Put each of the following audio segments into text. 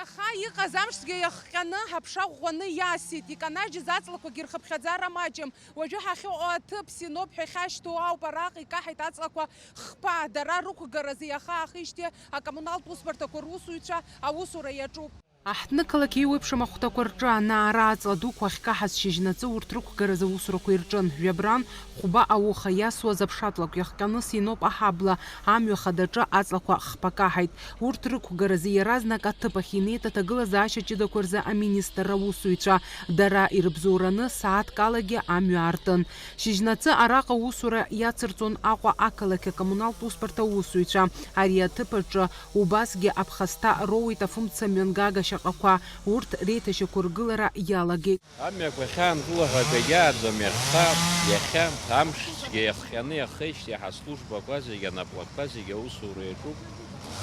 Иаха иҟаз амшгьы иахҟьаны ҳаԥша ӷәӷәаны иасит. Иканаџьыз аҵлақәагьы рхыԥхьаӡара маҷым. Уажәы ҳахьыҟоу аҭыԥ синоп ҳәа ихьашьҭоу ауп. Араҟа икаҳаит аҵлақәа хԥа. Дара рықәгаразы иаха ахижьҭеи акоммуналтә усбарҭақәа русуҩцәа аусура иаҿуп. Аҳҭнықалақь еиуеиԥшым ахәҭақәа рҿы анаара аҵла дуқәа ахькаҳаз шьыжьнаҵы урҭ рықәгаразы аусурақәа ирҿын. Ҩабран, Хәба ауха иасуаз аԥшатлакә иахҟьаны синоп аҳабла амҩа хадаҿы аҵлақәа хԥа каҳаит. Урҭ рықәгаразы иаразнак аҭыԥ ахь инеит аҭагылазаашьа ҷыдақәа рзы аминистр аусуҩцәа. Дара ирыбзоураны сааҭкалагьы амҩа аартын. Шьыжьнаҵы араҟа аусура иацырҵон Аҟәа ақалақь акоммуналтә усбарҭа аусуҩцәа. Ари аҭыԥ аҿы убасгьы аԥхасҭа роуит афымца мҩангага шьаҟақәа. Урҭ реиҭашьақәа ргылара иалагеит. Амҩақәа ахьаангыло ҳәа иааӡом иахьа, иахьа амшгьы иахҟьаны иахеижьҭеи ҳаслужбақәа зегьы, анаплақәа зегьы аусура иаҿуп.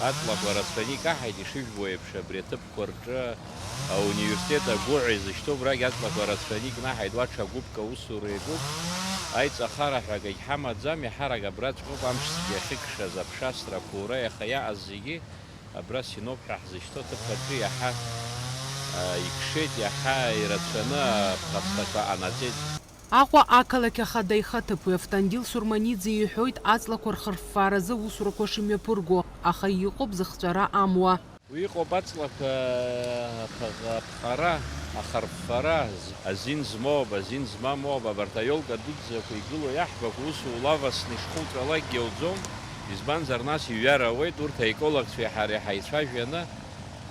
Аҵлақәа рацәаны икаҳаит ишыжәбо еиԥш абри аҭыԥқәа рҿы ауниверситет агәыҩа изышьҭоу абрагь аҵлақәа рацәаны икнаҳаит, уа ҽа гәыԥк аусура иаҿуп. Аиҵахара ҳәа акагь ҳамаӡам, иаҳарак абраҵәҟьоуп амшгьы ахьыкшаз аԥшасра ақәура иаха иаҟаз зегьы абра синоп ҳәа ҳзышьҭоу аҭыԥ аҿы иаҳа икшеит, иаҳа ирацәаны аԥхасҭақәа анаҵеит. Аҟәа ақалақь ахада ихаҭыԥуаҩ Автандил Сурманиӡе иҳәоит аҵлақәа рхырффааразы аусурақәа шымҩаԥырго, аха иҟоуп зыхҵәара амуа. Уи иҟоуп аҵлақәа аԥхара, ахарффара, азин змоуп, азин змамоуп, абарҭ аиолка дуӡӡақәа игылоу иаҳбақәа ус улавасны ишхуҵәалакгьы иауӡом. Избанзар нас иҩар ауеит, урҭ аекологцәеи ҳареи ҳаицәажәаны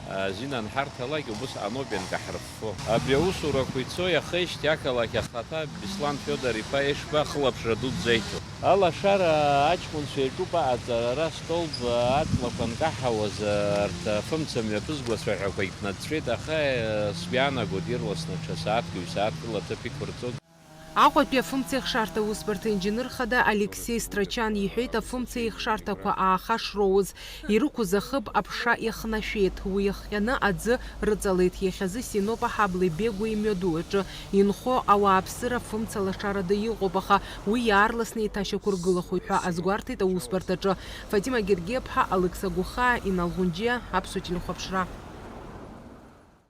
азин анҳарҭалак убыс аноуп ианкаҳрыффо. Абри аусурақәа ицо иахеижьҭеи ақалақь ахаҭа Беслан Фиодор-иԥа Ешба хылаԥшра дуӡӡа иҭо. Алашара аҷкәынцәа иаҿуп аҟаҵарара столб аҵлақәа анкаҳауаз арҭ афымца мҩаԥызгуацәа ҳәақәа иԥнаҵәеит, аха сгәиаанагоит ирласны ҽа сааҭк, ҩ-сааҭк аҭыԥ иқәырҵоит. Аҟәатәи афымца еихшарҭа аусбарҭа инженер хада Алексей Страчан иҳәеит афымца еихшарҭақәа аахашроуз. Ирықәыз ахыб аԥша иахнашәеит. Уи иахҟьаны аӡы рыҵалеит. Иахьазы синоп аҳабла Бегәа имҩаду аҿы инхо ауааԥсыра афымца лашарада иҟоуп, аха уи иаарласны еиҭашьақәыргылахоит ҳәа азгәарҭеит аусбарҭаҿы. Фатима Гергиаԥҳа, Алықьса Гухаа, Инал Ӷәынџьиа, Аԥсуа телехәаԥшра.